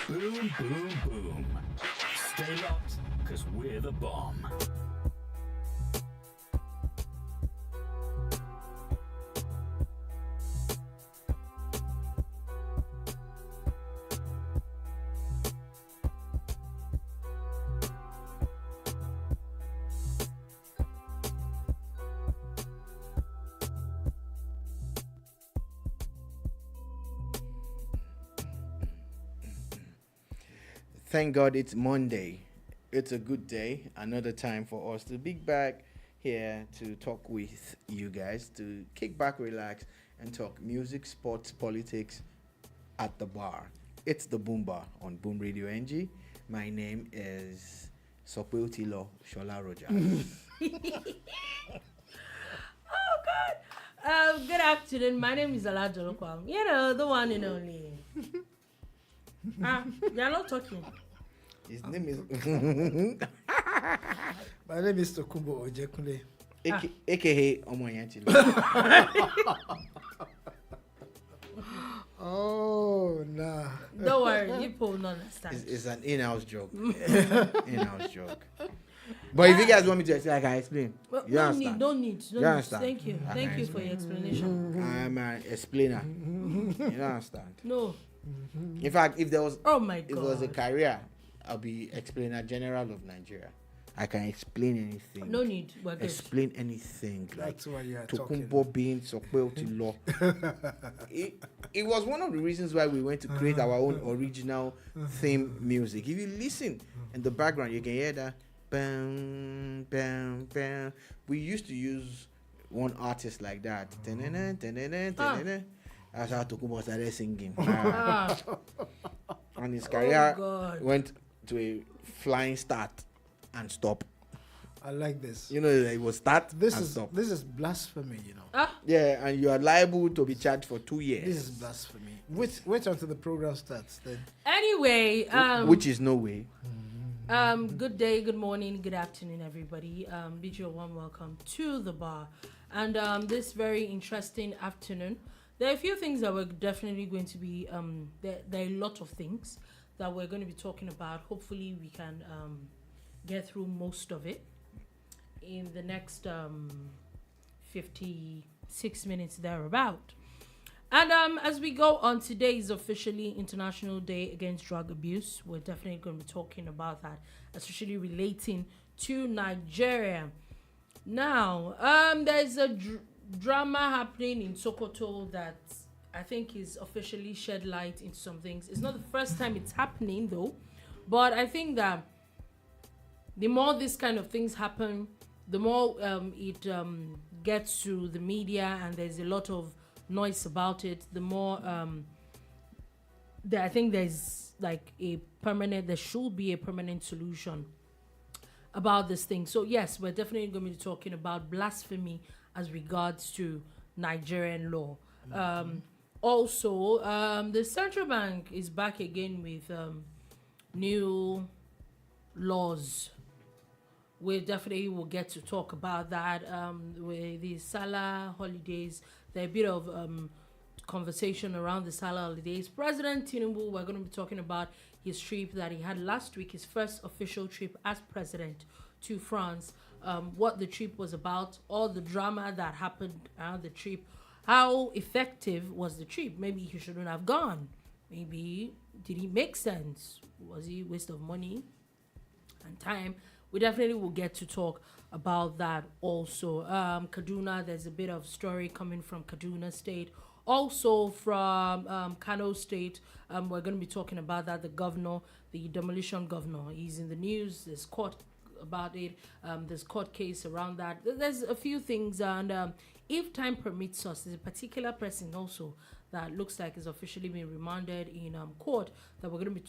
Boom, boom, boom. Stay locked, because we're the bomb. Thank God it's Monday. It's a good day. Another time for us to be back here to talk with you guys, to kick back, relax, and talk music, sports, politics at the bar. It's the boombar on Boom Radio NG. My name is Sopwiltilo Shola Rogers. Good afternoon. My name is Alajo Lokwam. You know, the one and only. You're not talking. His name is My name is Tokumbo Ojekunle. aka Omoyanchilo. Oh, nah. Don't worry, you people don't understand. It's an in-house joke. In-house joke. But if you guys want me to explain, I can explain. Well, You understand? Don't need. You understand? Thank you. I Thank can you for your explanation. I'm an explainer. You understand? No. In fact, if there was Oh my if it was a God. career, I'll be explainer general of Nigeria. I can explain anything. No need. We're good. Explain anything. Like That's why you are talking. Tokumbo being Sokweotilo. It was one of the reasons why we went to create our own original theme music. If you listen in the background, you can hear that. Bam, bam, bam. We used to use one artist like that. That's how Tokumbo started singing. And his career God. went to a flying start and stop. I like this. You know, it was start This and is stop. this is blasphemy, you know. Yeah, and you are liable to be charged for 2 years. This is blasphemy. Wait until the program starts then. Anyway, Which is no way. good day, good morning, good afternoon, everybody. Bid you a warm welcome to the bar. And this very interesting afternoon, there are a few things that we're definitely going to be, there are a lot of things that we're going to be talking about. Hopefully we can get through most of it in the next 56 minutes thereabout. And as we go on, today is officially International Day Against Drug Abuse. We're definitely going to be talking about that, especially relating to Nigeria. Now, there's a drama happening in Sokoto that I think is officially shed light into some things. It's not the first time it's happening, though, but I think that the more this kind of things happen, the more it gets to the media and there's a lot of noise about it, the more I think there's like there should be a permanent solution about this thing. So yes, we're definitely going to be talking about blasphemy as regards to Nigerian law. Also, the central bank is back again with new laws. We definitely will get to talk about that. With the Salah holidays, there are a bit of conversation around the Salah holidays. President Tinubu, we're going to be talking about his trip that he had last week, his first official trip as president to France, what the trip was about, all the drama that happened around the trip, how effective was the trip. Maybe he shouldn't have gone. Maybe did he make sense? Was he a waste of money and time? We definitely will get to talk about that also. Kaduna, there's a bit of story coming from Kaduna State. Also from Kano State, we're going to be talking about that. The governor, the demolition governor, he's in the news. There's court about it. There's court case around that. There's a few things. And if time permits us, there's a particular person also that looks like is officially being remanded in court that we're going to be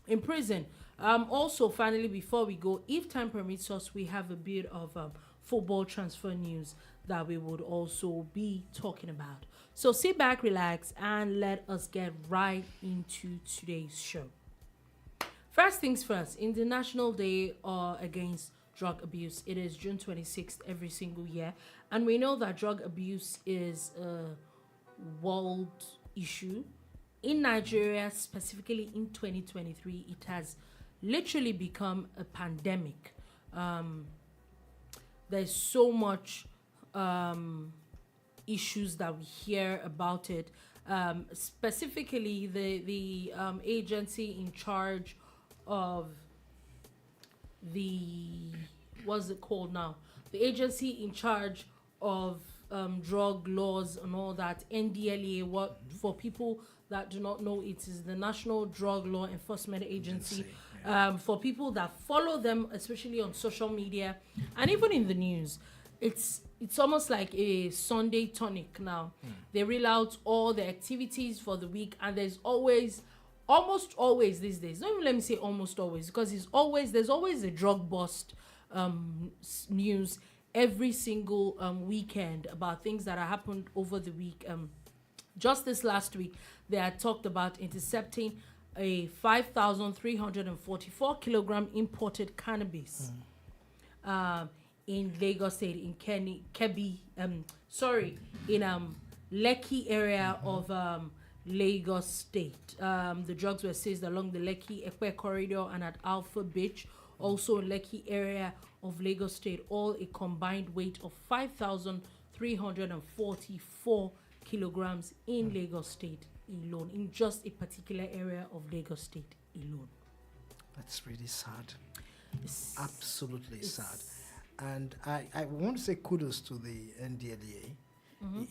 in prison. Also, finally, before we go, if time permits us, we have a bit of football transfer news that we would also be talking about. So sit back, relax, and let us get right into today's show. First things first, International Day Against Drug Abuse. It is June 26th every single year. And we know that drug abuse is a world issue. in Nigeria, specifically in 2023, it has literally become a pandemic. There's so much issues that we hear about it. Specifically, the agency in charge of what's it called now? The agency in charge of drug laws and all that, NDLEA. For people that do not know, it is the National Drug Law Enforcement Agency. For people that follow them, especially on social media and even in the news, it's almost like a Sunday tonic now. They reel out all the activities for the week, and there's almost always these days, not even let me say almost always, because there's always a drug bust news every single weekend about things that have happened over the week. Just this last week, they had talked about intercepting a 5,344 kilogram imported cannabis in Lagos State, in Lekki area of Lagos State. The drugs were seized along the Lekki-Ekpe corridor and at Alpha Beach, also in Lekki area of Lagos State, all a combined weight of 5,344 kilograms in Lagos State alone, in just a particular area of Lagos State alone. That's really sad. Absolutely sad. And I want to say kudos to the NDLEA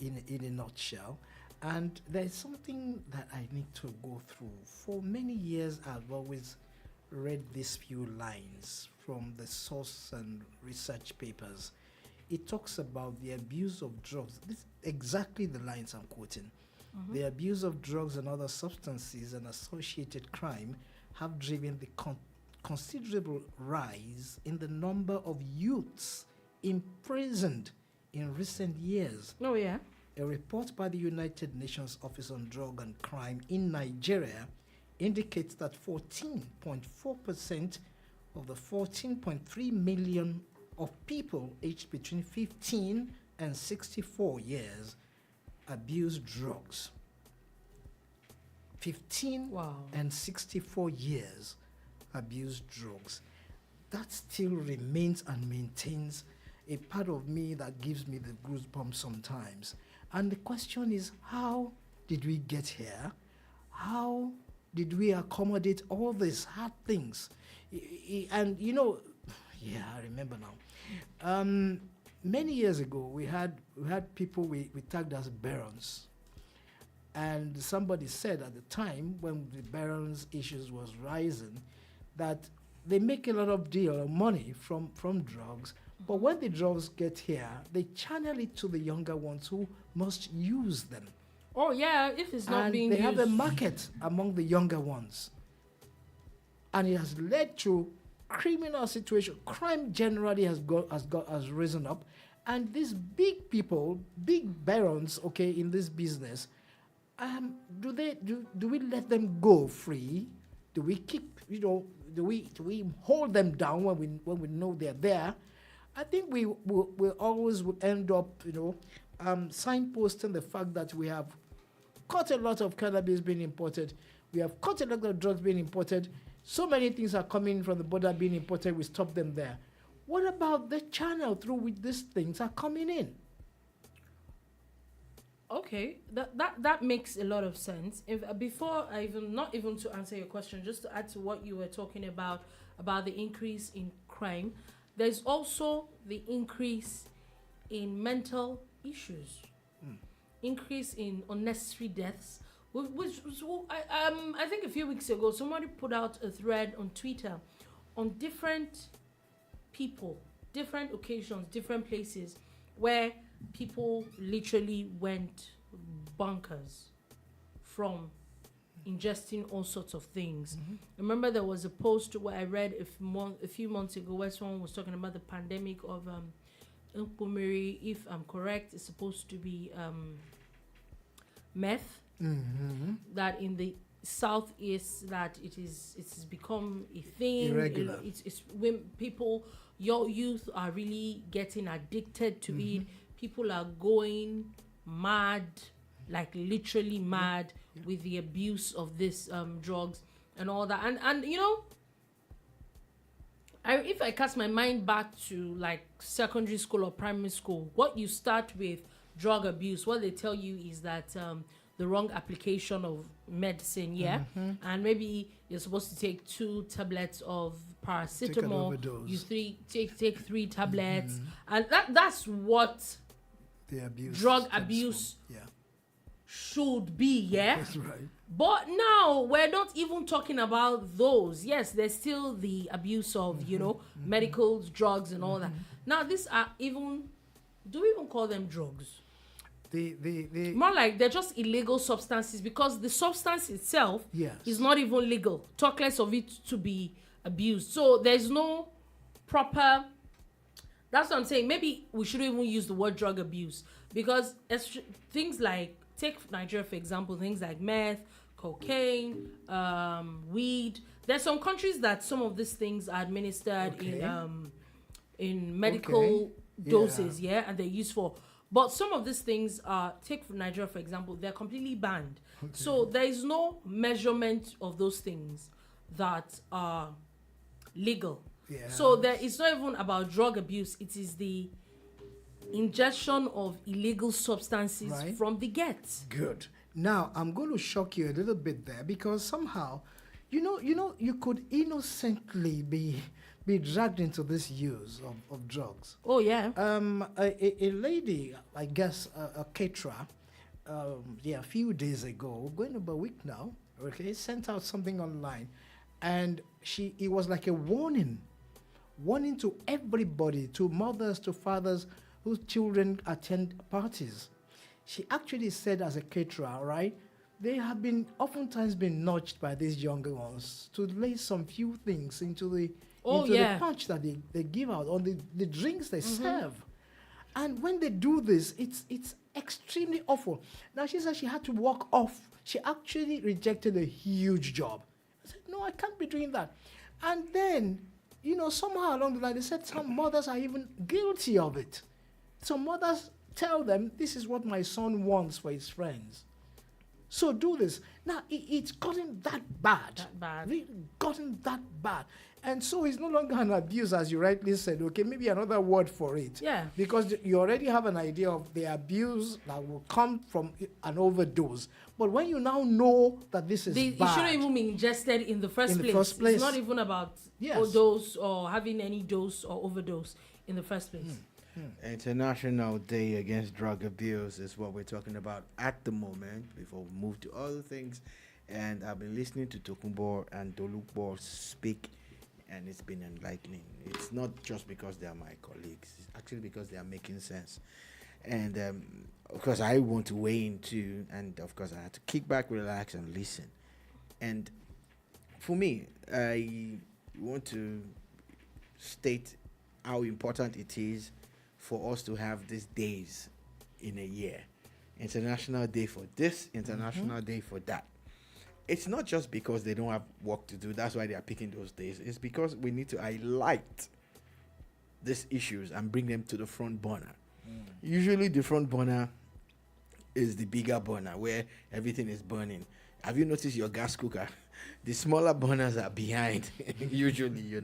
in a nutshell. And there's something that I need to go through. For many years, I've always read these few lines from the source and research papers. It talks about the abuse of drugs. This exactly the lines I'm quoting. The abuse of drugs and other substances and associated crime have driven the considerable rise in the number of youths imprisoned in recent years. Oh, yeah. A report by the United Nations Office on Drug and Crime in Nigeria indicates that 14.4% of the 14.3 million of people aged between 15 and 64 years abuse drugs. 15 and 64 years abuse drugs. That still remains and maintains a part of me that gives me the goosebumps sometimes. And the question is, how did we get here? How did we accommodate all these hard things? And I remember now. Many years ago, we had people we tagged as barons. And somebody said at the time, when the barons issues was rising, that they make a lot of money from drugs, but when the drugs get here, they channel it to the younger ones who must use them. Oh yeah, if it's not being used. They have a market among the younger ones. And it has led to criminal situation. Crime generally has risen up. And these big people, big barons, in this business, do we let them go free? Do we keep, do we hold them down when we know they're there? I think we always will end up, signposting the fact that we have caught a lot of cannabis being imported. We have caught a lot of drugs being imported. So many things are coming from the border being imported. We stop them there. What about the channel through which these things are coming in? Okay, that makes a lot of sense. Before not even to answer your question, just to add to what you were talking about the increase in crime, there's also the increase in mental issues, increase in unnecessary deaths. I think a few weeks ago, somebody put out a thread on Twitter on different people, different occasions, different places where people literally went bonkers from ingesting all sorts of things. Remember, there was a post where I read a few months ago where someone was talking about the pandemic of Nkumiri. If I'm correct, it's supposed to be meth. That in the southeast, that it's become a thing. Irregular. It's when people, your youth are really getting addicted to it. People are going mad like literally mad with the abuse of this drugs and all that. And you know, if I cast my mind back to like secondary school or primary school, what you start with drug abuse, what they tell you is that the wrong application of medicine, and maybe you're supposed to take 2 tablets of paracetamol, take 3 tablets, and that's what the abuse drug abuse should be, That's right. But now we're not even talking about those. Yes, there's still the abuse of medical drugs and all that. Now these are even, do we even call them drugs? The More like they're just illegal substances, because the substance itself is not even legal. Talk less of it to be abused. So there's no proper. That's what I'm saying. Maybe we shouldn't even use the word drug abuse, because things like, take Nigeria for example, things like meth, cocaine, weed. There's some countries that some of these things are administered in medical doses, and they're used for. But some of these things are, take Nigeria for example, they're completely banned. So there is no measurement of those things that are legal. So it's not even about drug abuse. It is the ingestion of illegal substances from the get. Good. Now I'm going to shock you a little bit there, because somehow, you could innocently be dragged into this use of drugs. Oh yeah. A lady, I guess a caterer, a few days ago, going about a week now, sent out something online, and it was like a warning to everybody, to mothers, to fathers whose children attend parties. She actually said, as a caterer, right, they have oftentimes been nudged by these younger ones to lay some few things into the punch that they give out, on the drinks they serve. And when they do this, it's extremely awful. Now she said she had to walk off. She actually rejected a huge job. I said, no, I can't be doing that. And then, somehow along the line, they said some mothers are even guilty of it. Some mothers tell them, this is what my son wants for his friends, so do this. Now it's gotten that bad. Really gotten that bad. And so it's no longer an abuse, as you rightly said. Okay, maybe another word for it. Yeah. Because you already have an idea of the abuse that will come from an overdose. But when you now know that this is bad, it shouldn't even be ingested in the first place. It's not even about dose or having any dose or overdose in the first place. International Day Against Drug Abuse is what we're talking about at the moment, before we move to other things. And I've been listening to Tokunbo and Dolukbo speak, and it's been enlightening. It's not just because they are my colleagues, it's actually because they are making sense. And of course I want to weigh in too, and of course I had to kick back, relax, and listen. And for me, I want to state how important it is for us to have these days in a year. International Day for this, International Day for that. It's not just because they don't have work to do, that's why they are picking those days. It's because we need to highlight these issues and bring them to the front burner. Usually the front burner is the bigger burner where everything is burning. Have you noticed your gas cooker? The smaller burners are behind, usually,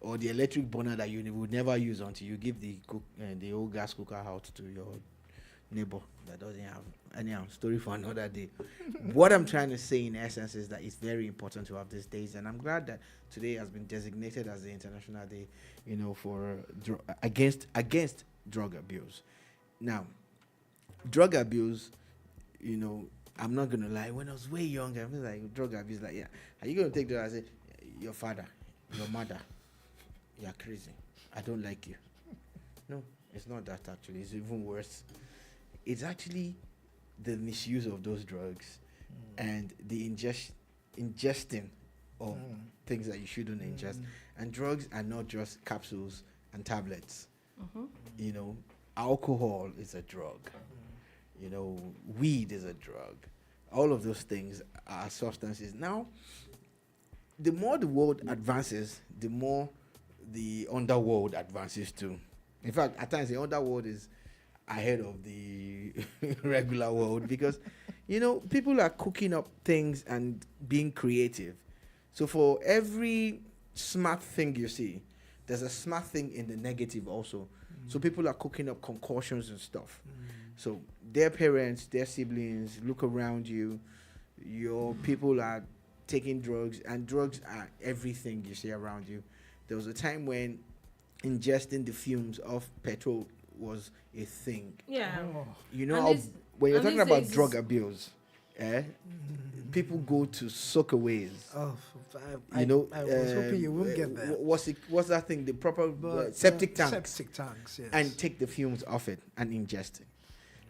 or the electric burner that you would never use until you give the old gas cooker out to your neighbor that doesn't have any story for another day. What I'm trying to say in essence is that it's very important to have these days, and I'm glad that today has been designated as the International Day, for against drug abuse. Now, drug abuse, I'm not gonna lie. When I was way younger, I was like, drug abuse, like, are you gonna take drugs? I said, your father, your mother, you're crazy. I don't like you. No, it's not that actually. It's even worse. It's actually the misuse of those drugs and the ingesting of things that you shouldn't ingest. And drugs are not just capsules and tablets. Alcohol is a drug. Weed is a drug. All of those things are substances. Now, the more the world advances, the more the underworld advances too. In fact, at times the underworld is ahead of the regular world because, people are cooking up things and being creative. So for every smart thing you see, there's a smart thing in the negative also. So people are cooking up concoctions and stuff. So their parents, their siblings, look around you. Your people are taking drugs, and drugs are everything you see around you. There was a time when ingesting the fumes of petrol was a thing. Yeah. When you're and talking these about days drug abuse, people go to sockaways. Oh, I was hoping you won't get there. What's that thing? The proper septic tanks. Septic tanks, yes. And take the fumes off it and ingest it.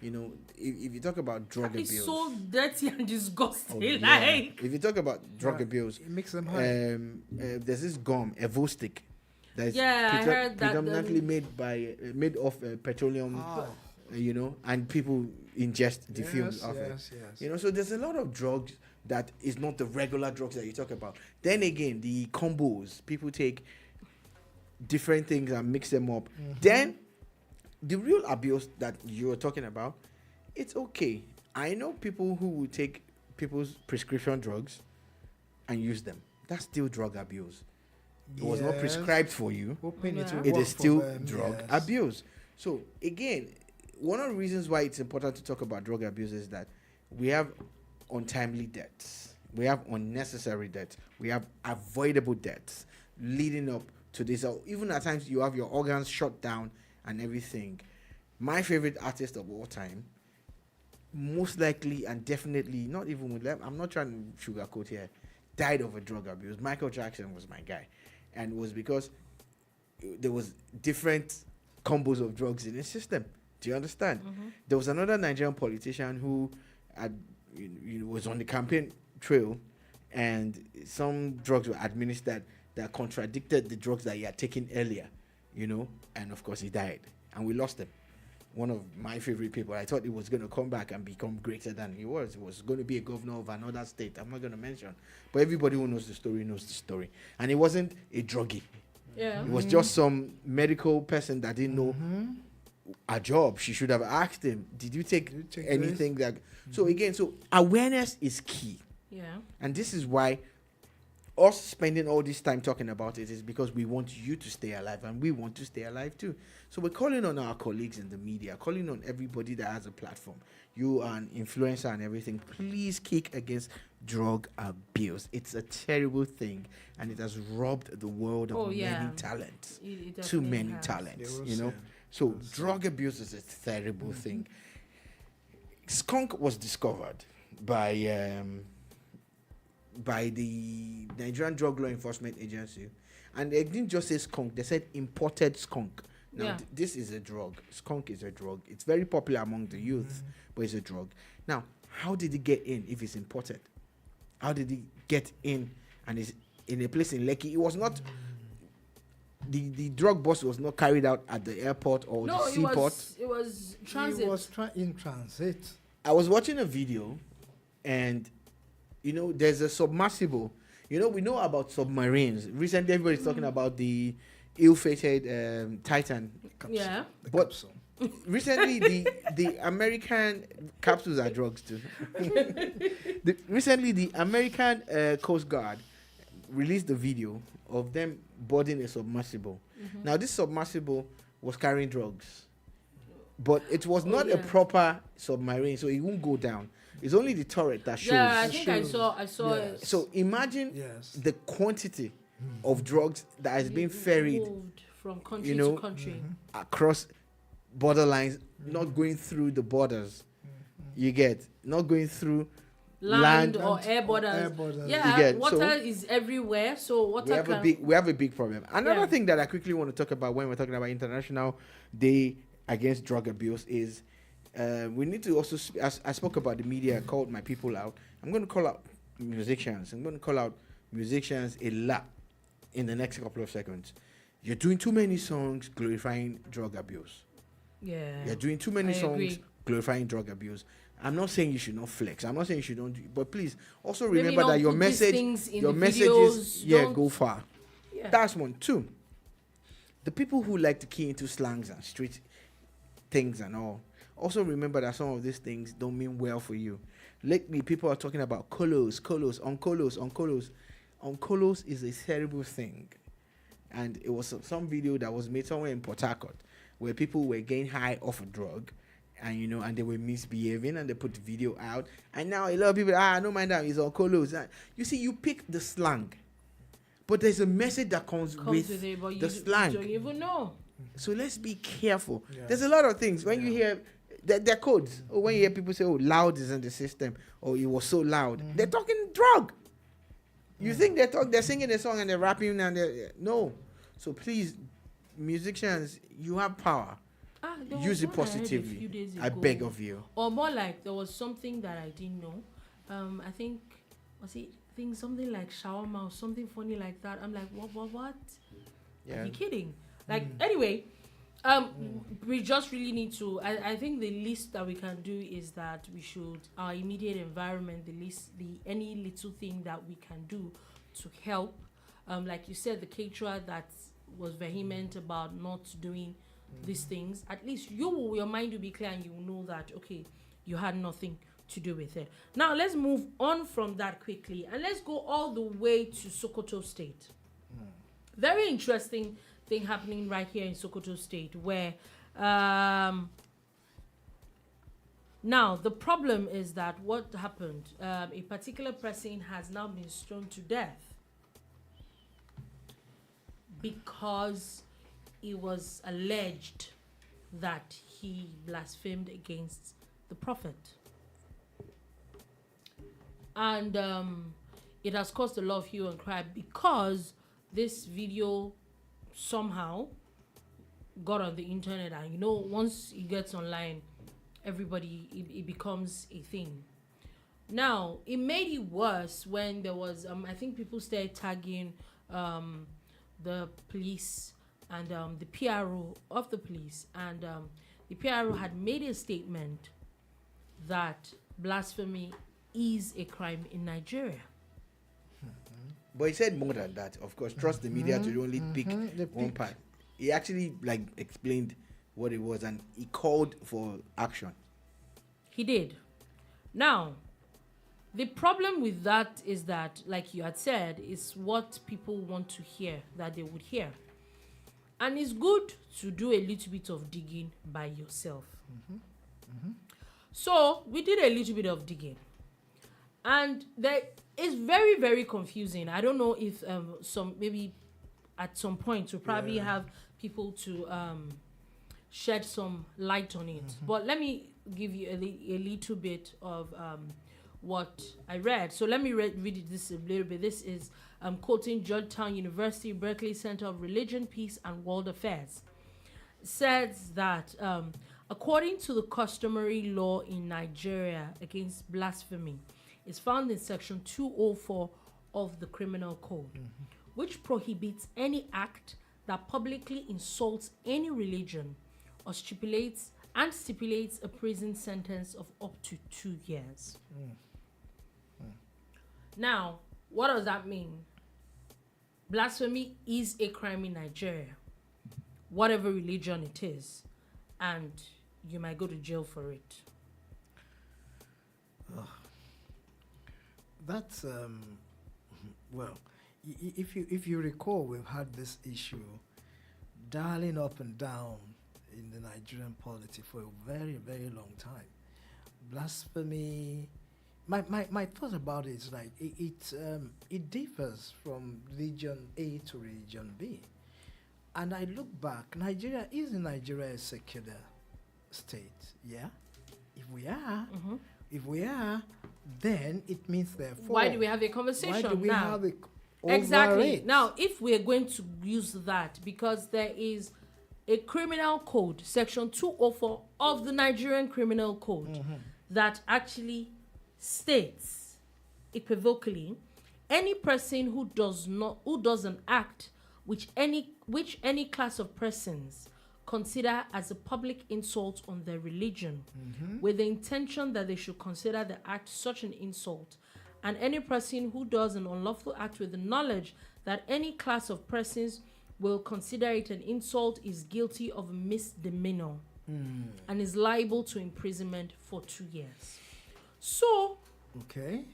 If you talk about drug It's abuse, so dirty and disgusting. yeah. Like, If you talk about drug abuse, It makes them high. there's this gum, Evostic, that's I heard that predominantly made of petroleum, and people ingest the fumes of it. Yes. So there's a lot of drugs that is not the regular drugs that you talk about. Then again, the combos, people take different things and mix them up. Then the real abuse that you're talking about, it's okay. I know people who will take people's prescription drugs and use them. That's still drug abuse. It was not Yes. prescribed for you. Hoping it will It work is for still them, drug yes. abuse. So again, one of the reasons why it's important to talk about drug abuse is that we have untimely deaths, we have unnecessary deaths, we have avoidable deaths leading up to this. Or even at times you have your organs shut down and everything. My favorite artist of all time, most likely and definitely, not even with them, I'm not trying to sugarcoat here, died of a drug abuse. Michael Jackson was my guy, and it was because there was different combos of drugs in his system. Do you understand? There was another Nigerian politician who had, was on the campaign trail, and some drugs were administered that contradicted the drugs that he had taken earlier, and of course he died, and we lost him. One of my favorite people. I thought he was going to come back and become greater than he was. He was going to be a governor of another state. I'm not going to mention, but everybody who knows the story knows the story. And he wasn't a druggie. yeah. It was just some medical person that didn't know a job. She should have asked him, did you take anything that... So again, awareness is key. Yeah. And this is why us spending all this time talking about it is because we want you to stay alive, and we want to stay alive too. So we're calling on our colleagues in the media, calling on everybody that has a platform. You are an influencer and everything. Please kick against drug abuse. It's a terrible thing, and it has robbed the world of many talents. It Too definitely many has. talents, So drug abuse is a terrible thing. Skunk was discovered by the Nigerian Drug Law Enforcement Agency, and they didn't just say skunk, they said imported skunk. Now this is a drug. Skunk is a drug. It's very popular among the youth, but it's a drug. Now, how did it get in if it's imported? How did it get in and is in a place in Lekki? It was not the drug bust was not carried out at the airport or the seaport. It was transit. It was in transit. I was watching a video, and there's a submersible. We know about submarines. Recently, everybody's talking about the ill-fated Titan. Yeah. But recently, the American capsules are drugs too. Recently, the American Coast Guard released a video of them boarding a submersible. Now, this submersible was carrying drugs, but it was not a proper submarine, so it won't go down. It's only the turret that shows. Yeah, I think I saw Yes. it. So imagine the quantity of drugs that has been ferried Moved from country to country. across borderlines, not going through the borders. You get not going through Land land or air borders. air borders. Yeah, You get- water so is everywhere. So water we have a big problem. Another Yeah. thing that I quickly want to talk about when we're talking about International Day Against Drug Abuse is we need to also I spoke about the media, called my people out. I'm going to call out musicians. I'm going to call out musicians a lot in the next couple of seconds. You're doing too many songs glorifying drug abuse. Yeah. You're doing too many I songs agree. glorifying drug abuse. I'm not saying you should not flex. I'm not saying you should don't. But please also Maybe remember don't that your put these message, things in your the messages, videos, don't- go far. Yeah. That's one. Two, the people who like to key into slangs and street things and all, also remember that some of these things don't mean well for you. Lately, people are talking about colos. Oncolos is a terrible thing. And it was some video that was made somewhere in Port Harcourt where people were getting high off a drug, and and they were misbehaving, and they put the video out. And now a lot of people, no mind that, it's oncolos. You see, you pick the slang, but there's a message that comes with it, but the slang. You don't even know. So let's be careful. Yeah. There's a lot of things. When you hear, they're codes. Or when you hear people say, loud is in the system, or it was so loud, they're talking drug. You think they're singing a song and they're rapping and no. So please, musicians, you have power. There Use was it one I heard a positively. few days I ago. beg of you. Or more like there was something that I didn't know. I think something like shawarma or something funny like that. I'm like, what? Yeah. Are you kidding? Like anyway, we just really need to. I think the least that we can do is that we should our immediate environment. Any little thing that we can do to help. Like you said, the caterer that was vehement about not doing these things. At least your mind will be clear and you will know that okay, you had nothing to do with it. Now let's move on from that quickly and let's go all the way to Sokoto State. Very interesting thing happening right here in Sokoto State where now the problem is that what happened, a particular person has now been stoned to death because it was alleged that he blasphemed against the prophet. And it has caused a lot of hue and cry because this video somehow got on the internet, and once it gets online, everybody it becomes a thing. Now it made it worse when there was I think people started tagging the police and the PRO of the police, and the PRO had made a statement that blasphemy is a crime in Nigeria. But he said more than that. Of course, trust the media to only pick one part. He actually explained what it was, and he called for action. He did. Now, the problem with that is that, like you had said, is what people want to hear, that they would hear. And it's good to do a little bit of digging by yourself. So we did a little bit of digging. And it's very, very confusing. I don't know if maybe at some point we'll probably have people to shed some light on it. But let me give you a little bit of what I read. So let me read this a little bit. This is quoting Georgetown University, Berkeley Center of Religion, Peace, and World Affairs. It says that according to the customary law in Nigeria against blasphemy, is found in section 204 of the Criminal Code, which prohibits any act that publicly insults any religion or stipulates a prison sentence of up to 2 years. Now, what does that mean? Blasphemy is a crime in Nigeria, whatever religion it is, and you might go to jail for it. That's well, if you recall, we've had this issue dialing up and down in the Nigerian polity for a very, very long time. Blasphemy. My thought about it is like it differs from region A to region B, and I look back. Nigeria in a secular state. Yeah, if we are, then it means therefore. Why do we have a conversation now? Why do we have it over exactly it? Now, if we are going to use that, because there is a criminal code, section 204 of the Nigerian Criminal Code, that actually states equivocally, any person who does an act which any class of persons consider as a public insult on their religion, with the intention that they should consider the act such an insult, and any person who does an unlawful act with the knowledge that any class of persons will consider it an insult is guilty of misdemeanor. and is liable to imprisonment for 2 years. So Okay.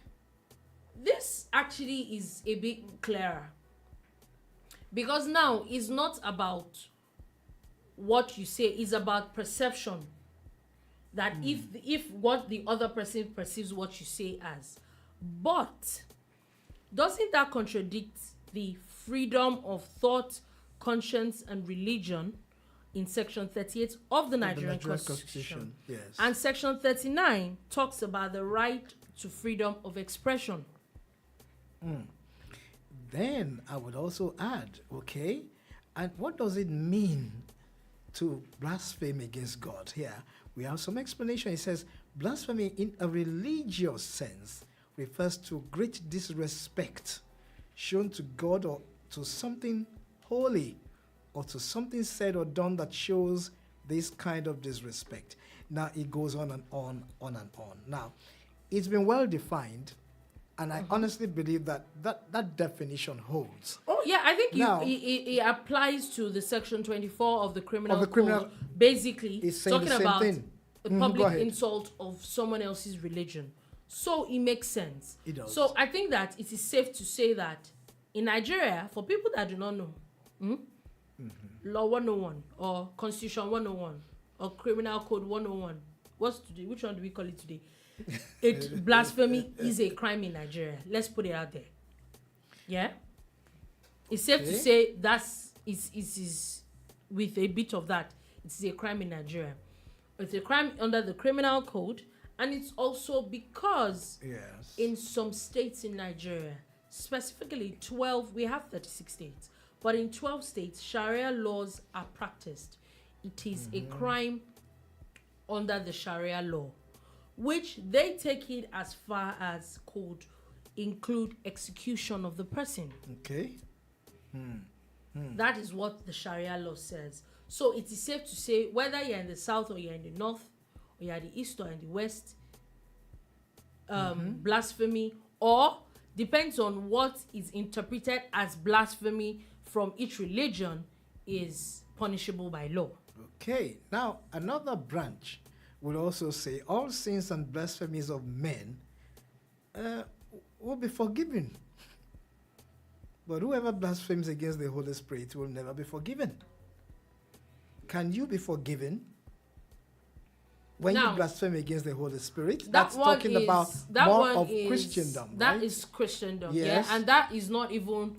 this actually is a bit clearer, because now it's not about what you say, it's about perception. That if what the other person perceives what you say as, but doesn't that contradict the freedom of thought, conscience, and religion in Section 38 of the Nigerian Constitution? Yes. And Section 39 talks about the right to freedom of expression. Then I would also add, okay, and what does it mean to blaspheme against God? Here we have some explanation. It says blasphemy in a religious sense refers to great disrespect shown to God or to something holy, or to something said or done that shows this kind of disrespect. Now it goes on and on and on. Now, it's been well defined, and I honestly believe that definition holds. Oh yeah, I think Now- it applies to the Section 24 of the Criminal criminal- Code. Basically, It's saying talking the same about thing. the Go public ahead. insult of someone else's religion. So it makes sense. It does. So I think that it is safe to say that in Nigeria, for people that do not know, Law 101 or Constitution 101 or Criminal Code 101, what's today? Which one do we call it today? Blasphemy is a crime in Nigeria. Let's put it out there. Yeah, it's safe to Okay. say that's is with a bit of that. It's a crime in Nigeria. It's a crime under the Criminal Code, and it's also because Yes. in some states in Nigeria, specifically 12, we have 36 states, but in 12 states, Sharia laws are practiced. It is a crime under the Sharia law, which they take it as far as could include execution of the person. Okay. That is what the Sharia law says. So it is safe to say, whether you're in the south or you're in the north, or you're in the east or in the west, blasphemy, or depends on what is interpreted as blasphemy from each religion, is punishable by law. Okay. Now another branch will also say all sins and blasphemies of men will be forgiven. But whoever blasphemes against the Holy Spirit will never be forgiven. Can you be forgiven when Now, you blaspheme against the Holy Spirit? That That's one talking is, about that more one of is, Christendom, That right? is Christendom, Yes. yeah, and that is not even,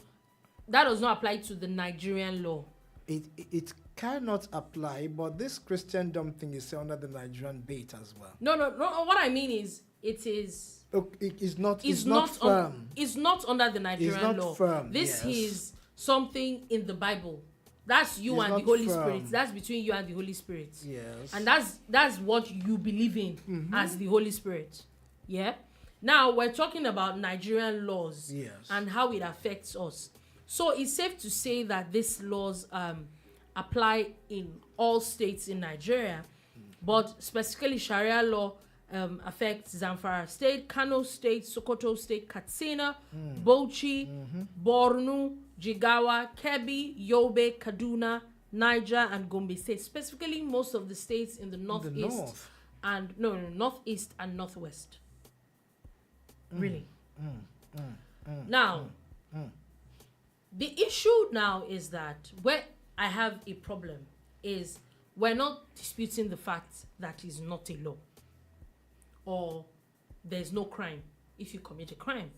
that does not apply to the Nigerian law. It cannot apply, but this Christendom thing is under the Nigerian bait as well. No. What I mean is, it is. It's not Firm. It's not under the Nigerian not law. firm, This yes. is something in the Bible. That's you It's and the not Holy firm. Spirit. That's between you and the Holy Spirit. Yes. And that's what you believe in as the Holy Spirit. Yeah. Now we're talking about Nigerian laws Yes. and how it affects us. So it's safe to say that these laws apply in all states in Nigeria, but specifically Sharia law affects Zamfara State, Kano State, Sokoto State, Katsina, Bauchi, Borno, Jigawa, Kebbi, Yobe, Kaduna, Niger, and Gombe State. Specifically, most of the states in the northeast north. and northeast and northwest. Really. Now, the issue now is that where I have a problem is we're not disputing the fact that it's not a law, or there's no crime if you commit a crime.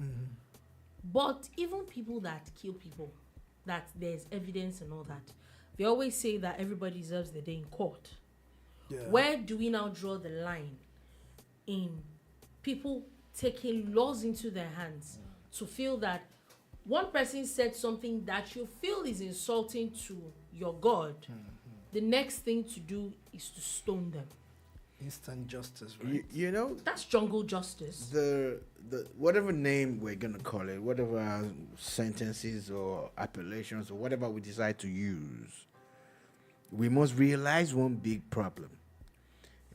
But even people that kill people, that there's evidence and all that, they always say that everybody deserves the day in court. Yeah. Where do we now draw the line in people taking laws into their hands to feel that one person said something that you feel is insulting to your God, the next thing to do is to stone them? Instant justice, right? You know, That's jungle justice. the whatever name we're gonna call it, whatever sentences or appellations or whatever we decide to use, we must realize one big problem.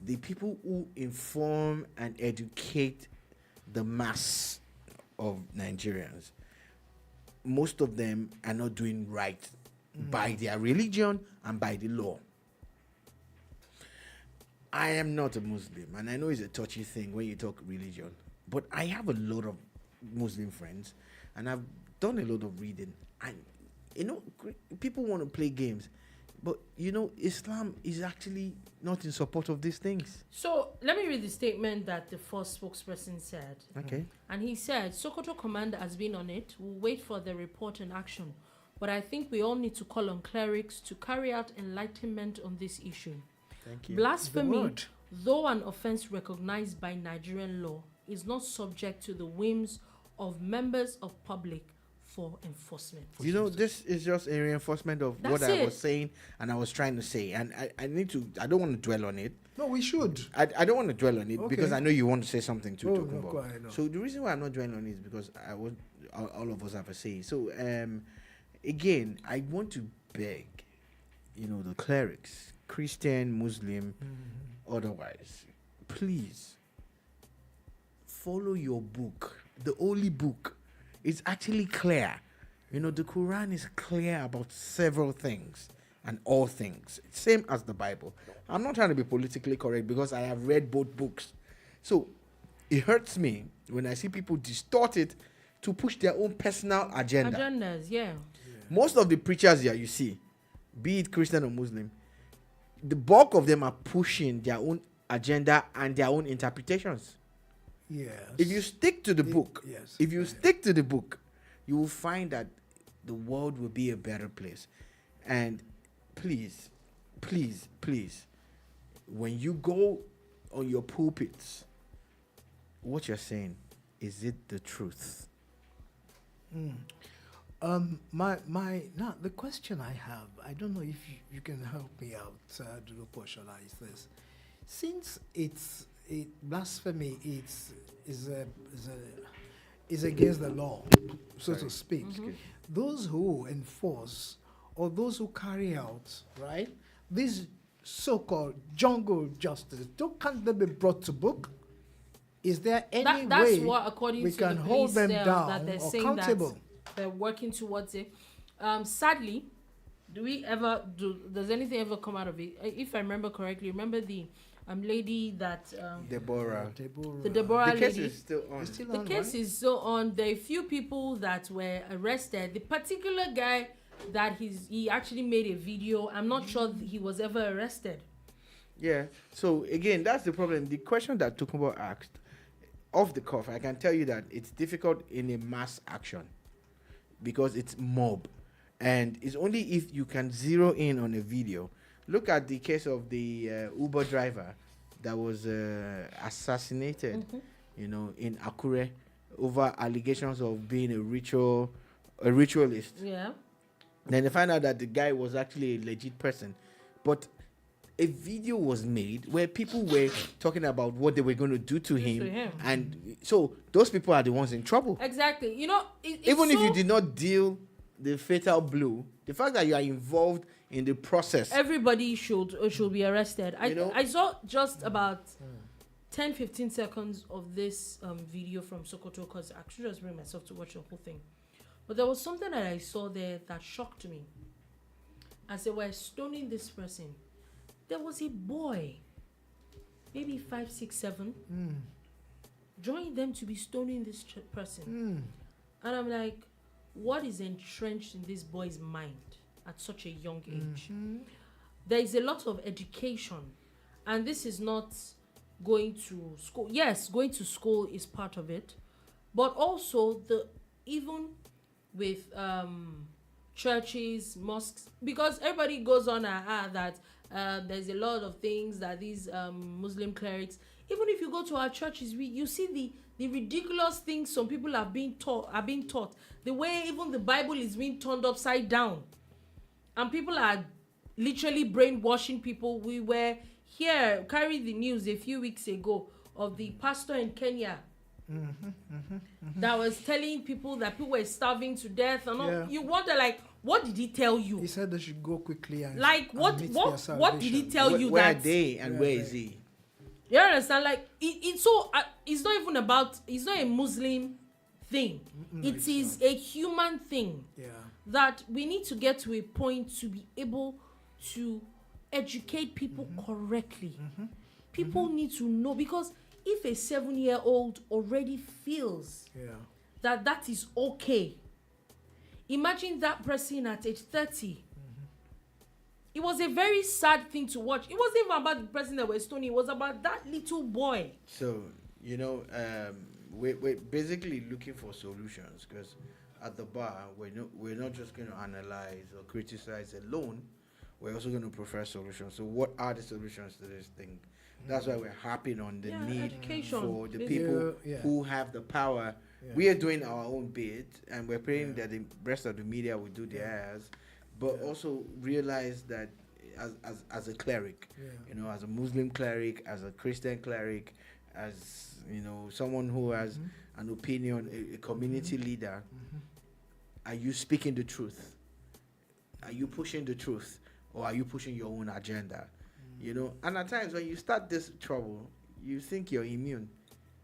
The people who inform and educate the mass of Nigerians, most of them are not doing right by their religion and by the law. I am not a Muslim, and I know it's a touchy thing when you talk religion, but I have a lot of Muslim friends, and I've done a lot of reading. And people want to play games, but Islam is actually not in support of these things. So let me read the statement that the first spokesperson said. Okay. And he said, Sokoto Command has been on it. We'll wait for the report and action. But I think we all need to call on clerics to carry out enlightenment on this issue. Thank you. Blasphemy, though an offense recognized by Nigerian law, is not subject to the whims of members of public for enforcement. This is just a reinforcement of what I was saying and I was trying to say. And I don't want to dwell on it. No, we should. I don't want to dwell on it because I know you want to say something too. No, so the reason why I'm not dwelling on it is because all of us have a say. So again, I want to beg, the clerics, Christian, Muslim, otherwise, please follow your book. The holy book is actually clear. The Quran is clear about several things and all things, same as the Bible. I'm not trying to be politically correct because I have read both books. So it hurts me when I see people distort it to push their own personal agenda. Agendas, yeah. Most of the preachers here you see, be it Christian or Muslim, the bulk of them are pushing their own agenda and their own interpretations. Yes. If you stick to the book, stick to the book, you will find that the world will be a better place. And please, please, please, when you go on your pulpits, what you're saying, is it the truth? Now the question I have, I don't know if you can help me out to portionize this. Since blasphemy is against the law, so to speak. Those who enforce or those who carry out, right, this so-called jungle justice, can't they be brought to book? Is there any way what, according we to can the hold police them there, down that they're or saying accountable? that they're working towards it. Sadly, does anything ever come out of it? If I remember correctly, remember the lady that Deborah. The Deborah The case lady. is still on. The case is still on. There are a few people that were arrested. The particular guy that he actually made a video. I'm not sure he was ever arrested. Yeah. So again, that's the problem. The question that Tokunbo asked, off the cuff, I can tell you that it's difficult in a mass action because it's mob, and it's only if you can zero in on a video. Look at the case of the Uber driver that was assassinated, in Akure over allegations of being a ritualist. Yeah. Then they find out that the guy was actually a legit person, but a video was made where people were talking about what they were going to do to him, and so those people are the ones in trouble. Exactly. Even if you did not deal the fatal blow, the fact that you are involved in the process, everybody should be arrested. I saw just about 10-15 seconds of this video from Sokoto because I actually just bring myself to watch the whole thing. But there was something that I saw there that shocked me. As they were stoning this person, there was a boy, maybe 5, 6, 7, joining them to be stoning this person. And I'm like, what is entrenched in this boy's mind at such a young age? There is a lot of education, and this is not going to school. Yes, going to school is part of it, but also even with churches, mosques, because everybody goes on that there's a lot of things that these Muslim clerics, even if you go to our churches, you see the ridiculous things some people are being taught, the way even the Bible is being turned upside down, and people are literally brainwashing people. We were here carrying the news a few weeks ago of the pastor in Kenya that was telling people that people were starving to death, and all. You wonder, like, what did he tell you? He said they should go quickly and what did he tell you? Where that are they and where is he? You understand? Like, it's not even about, it's not a Muslim thing. It is a human thing. Yeah. That we need to get to a point to be able to educate people correctly. People need to know, because if a 7-year-old already feels that is okay, imagine that person at age 30. It was a very sad thing to watch. It wasn't even about the person that was stoning. It was about that little boy. So, we're basically looking for solutions, because at the bar, we're not just going to analyze or criticize alone. We're also going to prefer solutions. So what are the solutions to this thing? That's why we're harping on the need education, for the basically. people who have the power. We are doing our own bit, and we're praying that the rest of the media will do theirs, but also realize that as a cleric, as a Muslim cleric, as a Christian cleric, as someone who has an opinion, a community leader, are you speaking the truth? Are you pushing the truth? Or are you pushing your own agenda? And at times when you start this trouble, you think you're immune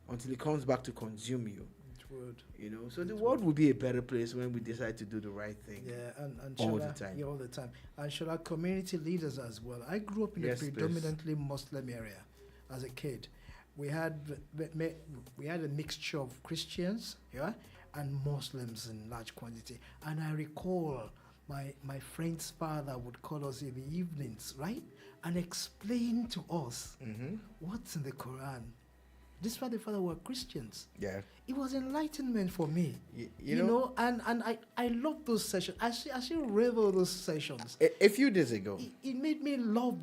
until it comes back to consume you. It would. So the world will be a better place when we decide to do the right thing. Yeah, and all the time. Yeah, all the time. And should our community leaders as well. I grew up in a predominantly Muslim area as a kid. We had a mixture of Christians, and Muslims in large quantity. And I recall my friend's father would call us in the evenings, right? And explain to us what's in the Quran. Despite the fact that we're Christians. Yeah. It was enlightenment for me. And I love those sessions. I still revel those sessions. A few days ago. It made me love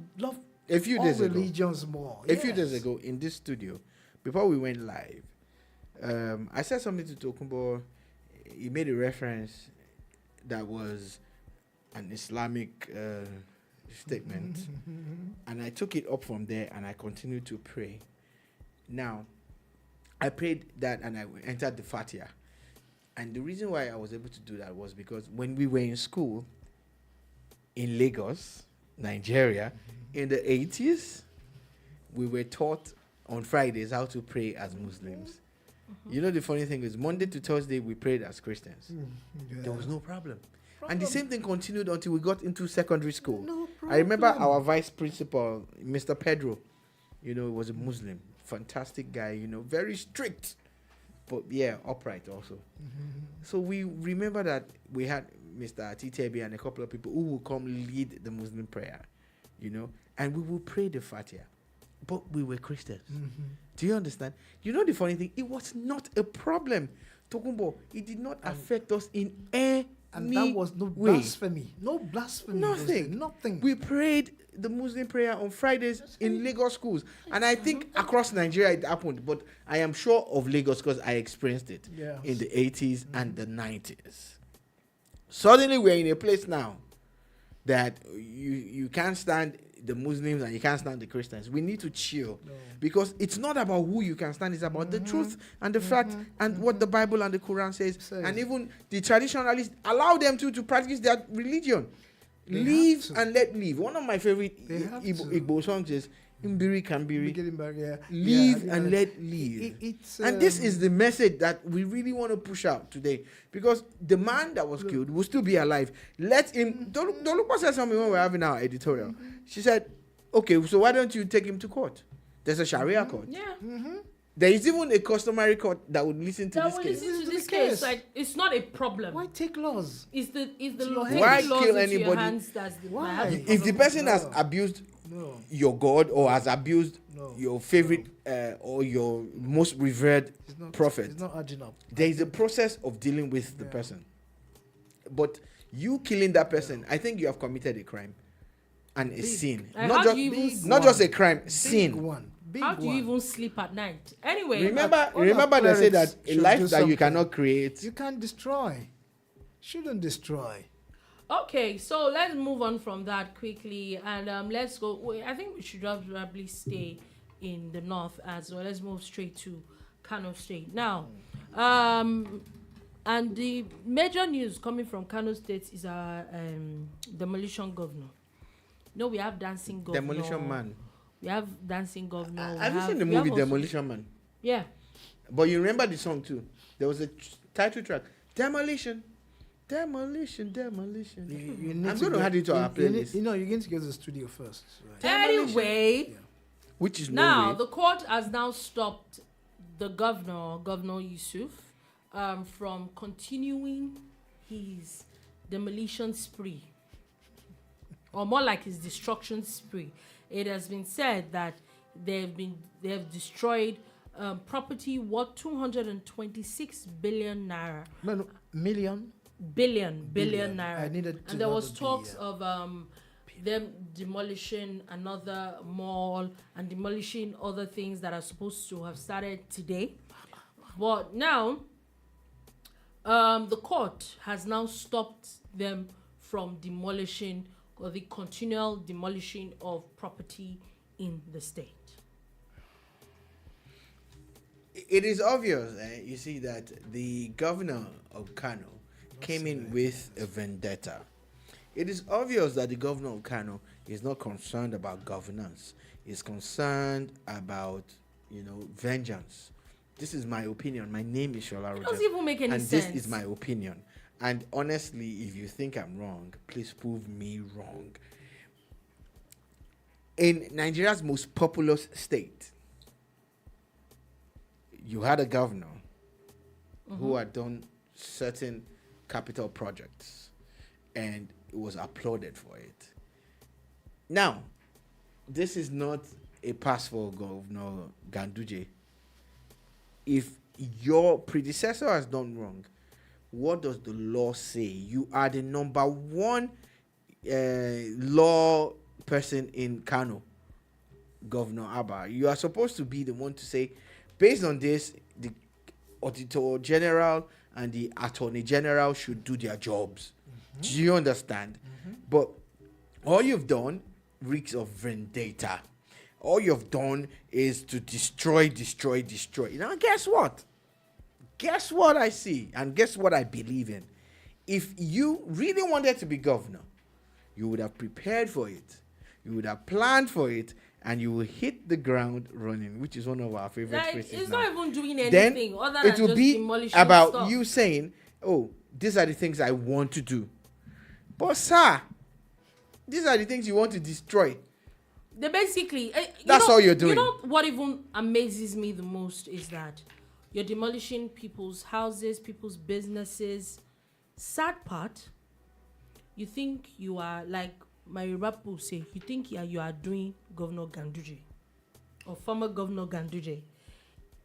a few all days religions ago, more. A few days ago in this studio, before we went live, I said something to Tokumbo. He made a reference that was an Islamic statement, and I took it up from there and I continued to pray. Now, I prayed that and I entered the Fatiha, and the reason why I was able to do that was because when we were in school in Lagos, Nigeria, in the 80s, we were taught on Fridays how to pray as Muslims. The funny thing is, Monday to Thursday we prayed as Christians. There was no problem. And the same thing continued until we got into secondary school. No problem. I remember our vice principal, Mr. Pedro, was a Muslim. Fantastic guy, very strict. But upright also. So we remember that we had Mr. Atitebi and a couple of people who will come lead the Muslim prayer, and we will pray the Fatiha. But we were Christians. Do you understand? The funny thing, it was not a problem. Tokumbo, it did not affect us in any And that was no blasphemy. No blasphemy. Nothing. We prayed the Muslim prayer on Fridays in Lagos schools. And I think across Nigeria it happened. But I am sure of Lagos because I experienced it in the 80s and the 90s. Suddenly we're in a place now that you can't stand the Muslims and you can't stand the Christians. We need to chill. Because it's not about who you can stand. It's about the truth and the fact and what the Bible and the Quran says. And even the traditionalists allow them to practice their religion. Live and let live. One of my favorite Igbo songs is Mbiri Kambiri. Live and let live. And this is the message that we really want to push out today. Because the man that was killed will still be alive. Let him. Dolupa said something when we were having our editorial. She said, okay, so why don't you take him to court? There's a Sharia court. Yeah. There is even a customary court that would listen to this case. Listen to this case. Like, it's not a problem. Why take laws? It's the Why laws kill into your anybody? hands that's the Why? If the person has abused your God or has abused your favorite or your most revered prophet, It's not adding up. there is a process of dealing with the person. But you killing that person, I think you have committed a crime and a sin. Not just a crime, sin. How do you even sleep at night? Anyway, remember they say that a life that you cannot create, you can't destroy. Shouldn't destroy. Okay, so let's move on from that quickly, and let's go. I think we should probably stay in the north as well. Let's move straight to Kano State now. And the major news coming from Kano State is our demolition governor. No, we have dancing governor. demolition man. We have dancing governor. Have you seen the movie Demolition Man? Yeah. But you remember the song too. There was a title track, Demolition. I'm going to add it to our playlist. You're going to go to the studio first. Right? Anyway, which is Now, no way. the court has now stopped the Governor Yusuf, from continuing his demolition spree, or more like his destruction spree. It has been said that they have destroyed property worth 226 billion naira. No, million. Billion Billion. naira. I needed to and there know was the talks billion. of them demolishing another mall and demolishing other things that are supposed to have started today. But now, the court has now stopped them from demolishing, or the continual demolishing of property in the state. It is obvious, you see, that the governor of Kano came in with a vendetta. It is obvious that the governor of Kano is not concerned about governance. He's concerned about, vengeance. This is my opinion. My name is Shola Rogers. It doesn't even make any and sense. this is my opinion. And honestly, if you think I'm wrong, please prove me wrong. In Nigeria's most populous state, you had a governor who had done certain capital projects, and it was applauded for it. Now, this is not a pass for Governor Ganduje. If your predecessor has done wrong, what does the law say? You are the number one law person in Kano, Governor Abba. You are supposed to be the one to say, based on this, the Auditor General and the Attorney General should do their jobs. Do you understand? But all you've done reeks of vendetta. All you've done is to destroy. Now, guess what? Guess what I see, and guess what I believe in. If you really wanted to be governor, you would have prepared for it. You would have planned for it, and you will hit the ground running, which is one of our favorite phrases It's now. not even doing Then anything other than it will just be demolishing about stuff. you saying, "Oh, these are the things I want to do," but sir, these are the things you want to destroy. They basically That's all you're doing. You know what even amazes me the most is that you're demolishing people's houses, people's businesses. Sad part, you think you are like my Yoruba will say, you think you are doing Governor Ganduje or former Governor Ganduje.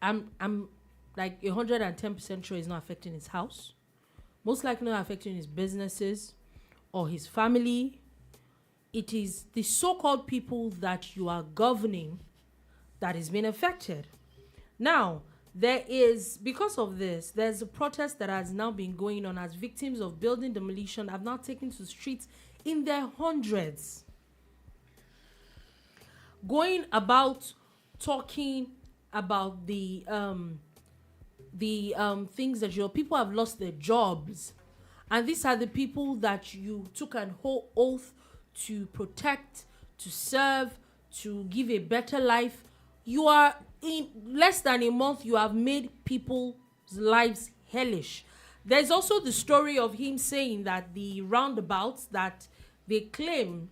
I'm like 110% sure it's not affecting his house. Most likely not affecting his businesses or his family. It is the so-called people that you are governing that is being affected. Now, because of this, there's a protest that has now been going on as victims of building demolition have now taken to the streets in their hundreds. Going about talking about the things that your people have lost their jobs. And these are the people that you took an whole oath to protect, to serve, to give a better life. You are, in less than a month, you have made people's lives hellish. There's also the story of him saying that the roundabouts that they claim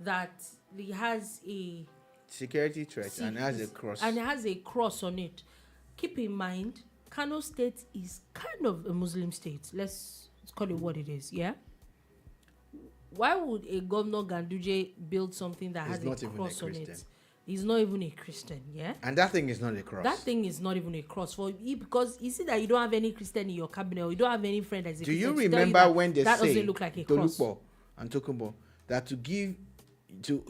that he has a Security threat and has a cross. and it has a cross on it. Keep in mind, Kano State is kind of a Muslim state. Let's call it what it is, yeah? Why would a Governor Ganduje build something that He's has not a even a cross on Christian. it? He's not even a Christian, yeah? And that thing is not a cross. That thing is not even a cross for you, because you see that you don't have any Christian in your cabinet, or you don't have any friend that's a Do Christian. you to tell remember that when they that say doesn't look like a cross? Tolupo and Tokumbo that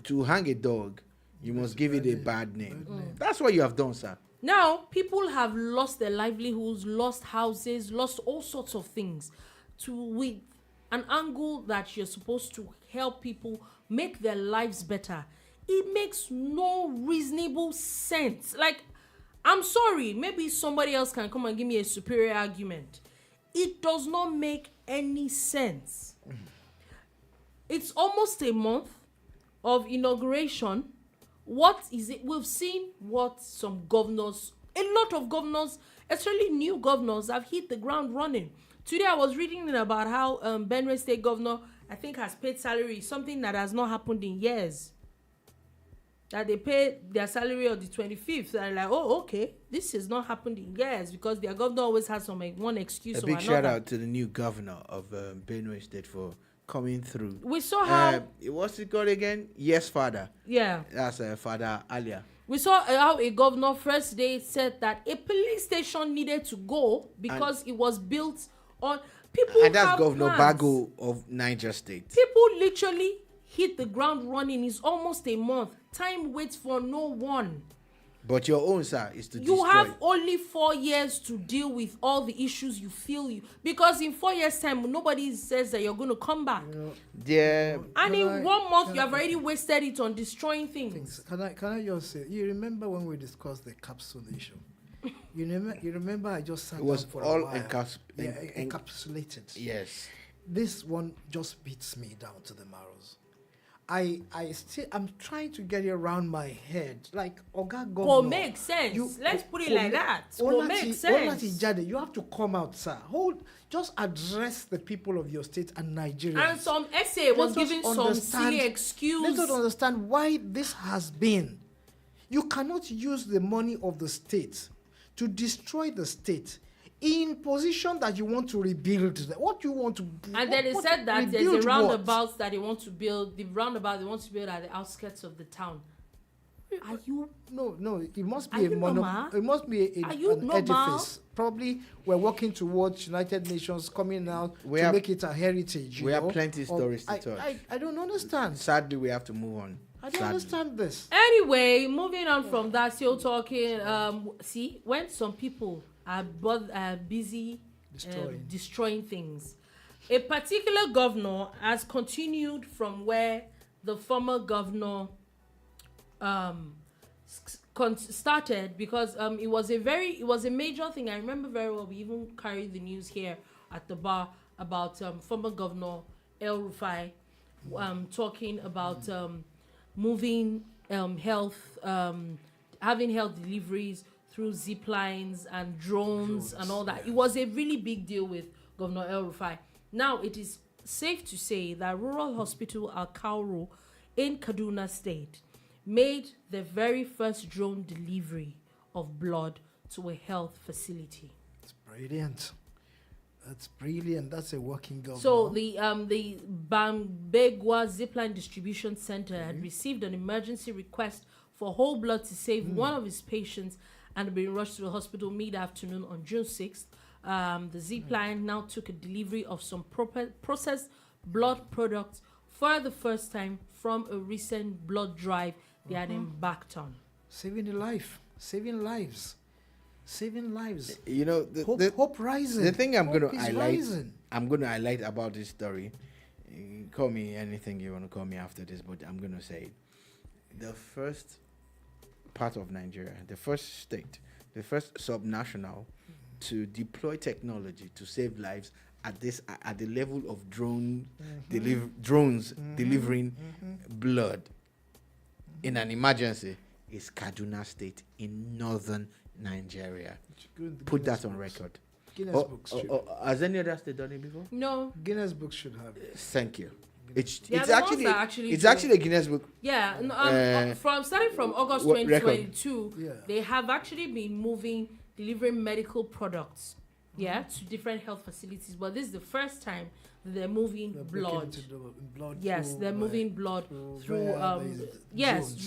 to hang a dog, you must give it a bad name. That's what you have done, sir. Now, people have lost their livelihoods, lost houses, lost all sorts of things with an angle that you're supposed to help people make their lives better. It makes no reasonable sense. Like, I'm sorry, maybe somebody else can come and give me a superior argument. It does not make any sense. It's almost a month of inauguration. What is it? We've seen what some governors, a lot of governors, especially new governors, have hit the ground running. Today I was reading about how Benue State Governor, I think, has paid salary, something that has not happened in years. that they pay their salary on the 25th. They're like, oh, okay, this has not happened in years because their governor always has one excuse A or big another. shout out to the new governor of Benue State for coming through. We saw how, What's it called again? Yes, Father. yeah, That's Father Alia. we saw how a governor first day said that a police station needed to go because it was built on people. And that's have Governor plans. Bago of Niger State. People literally hit the ground running. It's almost a month. Time waits for no one. But your own, sir, is to You destroy. have only 4 years to deal with all the issues you feel because in 4 years time nobody says that you're going to come back, Yeah. and in 1 month you can have already wasted it on destroying things. Can I just say, you remember when we discussed the capsule issue? You remember I just sat It was down for all a while. Encapsulated. Yes. This one just beats me down to the marrows. I'm trying to get it around my head. Like Oga Governor. Oh, makes sense. Let's put it like that. Oh, makes sense. Jade, you have to come out, sir. Just address the people of your state and Nigeria. And some essay was Let us giving some understand- silly excuse. Let us understand why this has been. You cannot use the money of the state to destroy the state in position that you want to rebuild. What you want to And then they what- said that there's rebuild a what? roundabout that they want to build. The roundabout they want to build at the outskirts of the town. Are you? No, it must Are be you normal? it must be Are you an normal? edifice. Probably we're working towards United Nations coming out We to have- make it a heritage. we have know? plenty stories to touch. I don't understand. Sadly, we have to move on. I don't Sadly. understand this. Anyway, moving on from that, still talking. See, when some people are busy destroying things, a particular governor has continued from where the former governor started, because it was a major thing. I remember very well. We even carried the news here at the bar about former governor El Rufai talking about moving health, having health deliveries through zip lines and drones and all that. It was a really big deal with Governor El Rufai. Now it is safe to say that Rural Hospital Al Kauru in Kaduna State made the very first drone delivery of blood to a health facility. It's brilliant. That's brilliant. That's a working governor. So the Bambegwa Zipline Distribution Center had received an emergency request for whole blood to save one of his patients and had been rushed to the hospital mid-afternoon on June 6th. The Zipline now took a delivery of some processed blood products for the first time from a recent blood drive they had embarked on. saving a life, saving lives. You know, Hope rising. the thing I'm Hope going to is highlight, rising. about this story. You call me anything you want to call me after this, but I'm going to say it. The first part of Nigeria, the first state, the first subnational to deploy technology to save lives at the level of drones delivering blood in an emergency is Kaduna State in northern Nigeria. Put that on record. Guinness Books. Has any other state done it before? No. Guinness Books should have it. Thank you. It's Yeah, the ones that actually do a Guinness Book. Yeah, starting from August record. 2022, Yeah. they have actually been delivering medical products, to different health facilities. But this is the first time that they're moving We're breaking blood. into the blood Yes, through, they're moving blood through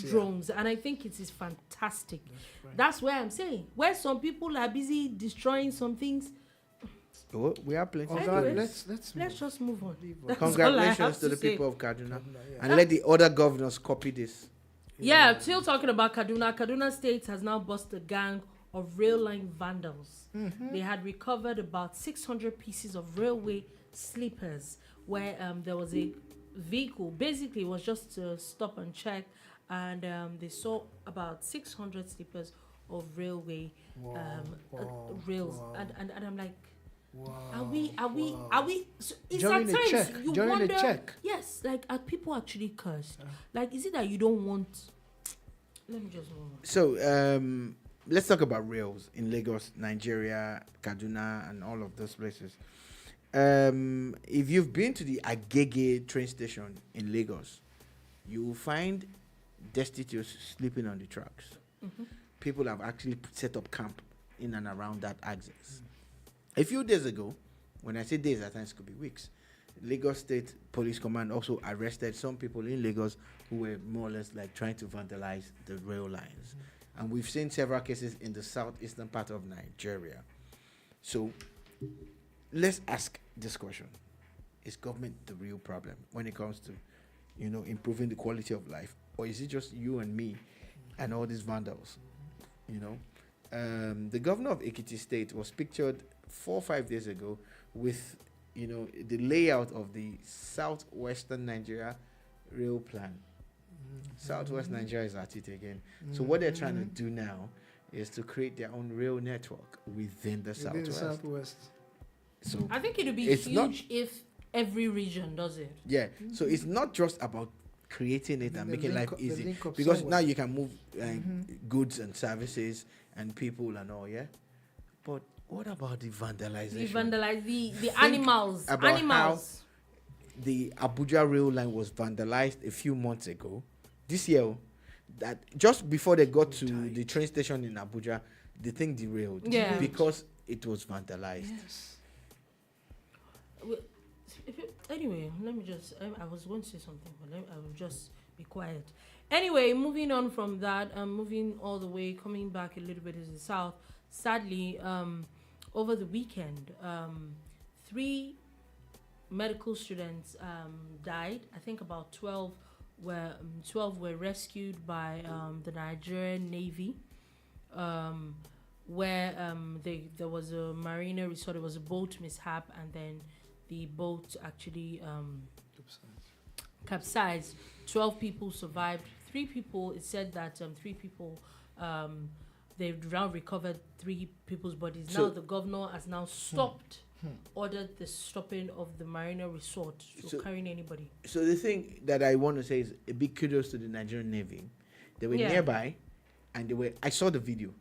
drones, and I think it is fantastic. That's where I'm saying where some people are busy destroying some things. Oh, we have plenty. Oh, of God, stories. let's Just move on. That's all I have Congratulations to the say. people of Kaduna, Yeah. and let the other governors copy this. Yeah, still talking about Kaduna. Kaduna State has now busted a gang of rail line vandals. They had recovered about 600 pieces of railway sleepers, where there was a vehicle. Basically, it was just to stop and check, and they saw about 600 sleepers of railway rails. And I'm like, are we? So it's During at a times check, you during a wonder. check. Yes, like are people actually cursed? Like, is it that you don't want? Let me just move on. So let's talk about rails in Lagos, Nigeria, Kaduna, and all of those places. If you've been to the Agege train station in Lagos, you will find destitute, sleeping on the tracks. People have actually set up camp in and around that axis. A few days ago, when I say days, at times it could be weeks, Lagos State Police Command also arrested some people in Lagos who were more or less like trying to vandalize the rail lines. And we've seen several cases in the southeastern part of Nigeria. So let's ask this question. Is government the real problem when it comes to, improving the quality of life? Or is it just you and me and all these vandals? The governor of Ekiti State was pictured 4 or 5 days ago with, the layout of the southwestern Nigeria rail plan. Southwest Nigeria is at it again. So what they're trying to do now is to create their own rail network within the southwest. So I think it would be huge if every region does it. Yeah. So it's not just about creating it and making life easy, because now you can move goods and services and people and all. Yeah. But what about the vandalization? The animals. How the Abuja rail line was vandalized a few months ago. This year, that just before they got to the train station in Abuja, the thing derailed. Yeah. Because it was vandalized. Yes. Anyway, let me just. I was going to say something, but I will just be quiet. Anyway, moving on from that, moving all the way, coming back a little bit to the south. Sadly, over the weekend, 3 medical students died. I think about 12 were rescued by the Nigerian Navy, where there was a marina resort. There was a boat mishap, and then the boat actually capsized. 12 people survived. 3 people, it said that 3 people, they've now recovered 3 people's bodies. So now the governor has now ordered the stopping of the marina resort to carrying anybody. So the thing that I want to say is a big kudos to the Nigerian Navy. They were nearby, and I saw the video.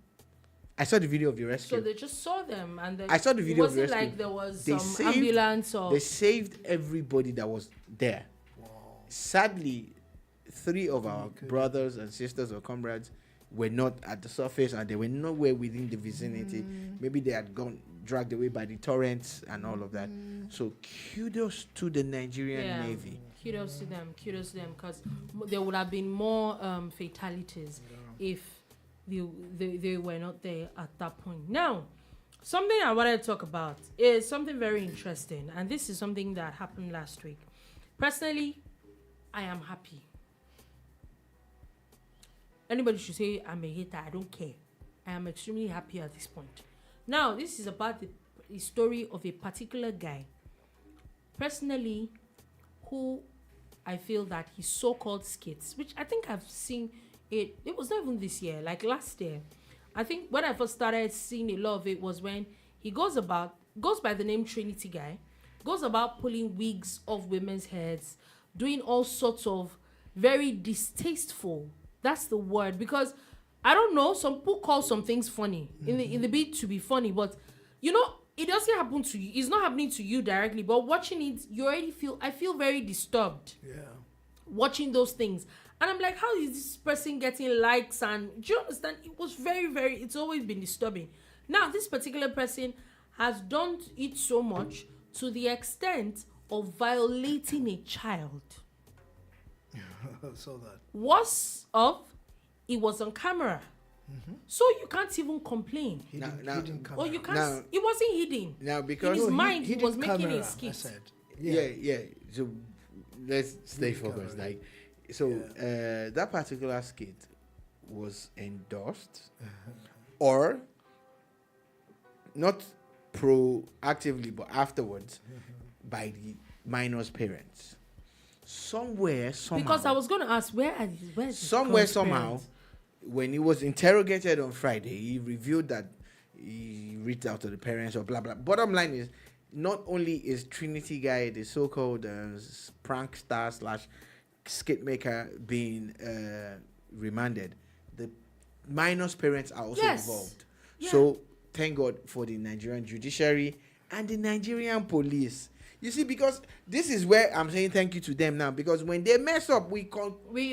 I saw the video of the rescue. So they just saw them, and I saw the video of the rescue. It wasn't like there was ambulance or... They saved everybody that was there. Wow. Sadly, 3 of our brothers and sisters or comrades were not at the surface, and they were nowhere within the vicinity. Maybe they had gone dragged away by the torrents and all of that. So kudos to the Nigerian Navy. Kudos to them, because there would have been more fatalities if they were not there at that point. Now, something I wanted to talk about is something very interesting, and this is something that happened last week. Personally, I am happy. Anybody should say I'm a hater, I don't care. I am extremely happy at this point. Now, this is about the story of a particular guy, personally, who I feel that his so-called skits, which I think I've seen it was not even this year, like last year. I think when I first started seeing a lot of it was when he goes by the name Trinity Guy, goes about pulling wigs off women's heads, doing all sorts of very distasteful, that's the word, because I don't know, some people call some things funny in the bid to be funny, but it doesn't happen to you. It's not happening to you directly, but watching it, I feel very disturbed. Yeah. Watching those things. And I'm like, how is this person getting likes? And do you understand? It was very, very, it's always been disturbing. Now, this particular person has done it so much to the extent of violating a child. So that. Worse of, it was on camera. So you can't even complain. Or you can't. It wasn't hidden. Now, because in his mind, he was making a skit. I said. Yeah. So let's stay focused. That particular skit was endorsed, or not proactively, but afterwards by the minor's parents. Somewhere, somehow. Because I was going to ask, where's somewhere, somehow, when he was interrogated on Friday, he revealed that he reached out to the parents or blah, blah. Bottom line is, not only is Trinity Guy, the so-called prank star / skit maker, being remanded, the minor's parents are also involved. Yeah. So thank God for the Nigerian judiciary and the Nigerian police. You see, because this is where I'm saying thank you to them now, because when they mess up, we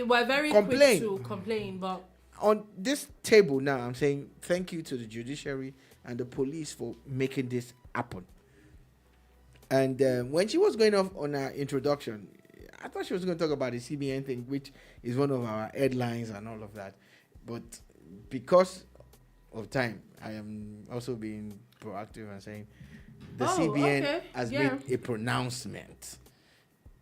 were very quick to complain, but on this table now, I'm saying thank you to the judiciary and the police for making this happen. And when she was going off on her introduction, I thought she was going to talk about the CBN thing, which is one of our headlines and all of that. But because of time, I am also being proactive and saying the CBN has made a pronouncement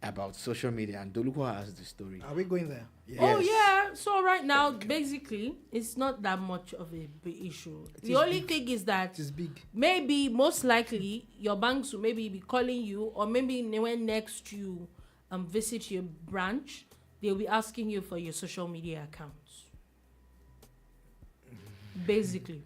about social media, and Doluko has the story. Are we going there? Yes. Oh yeah. So right now, basically, it's not that much of a big issue. The only thing is that It is big. maybe, most likely, your banks will maybe be calling you, or maybe when next you visit your branch, they'll be asking you for your social media accounts. Basically.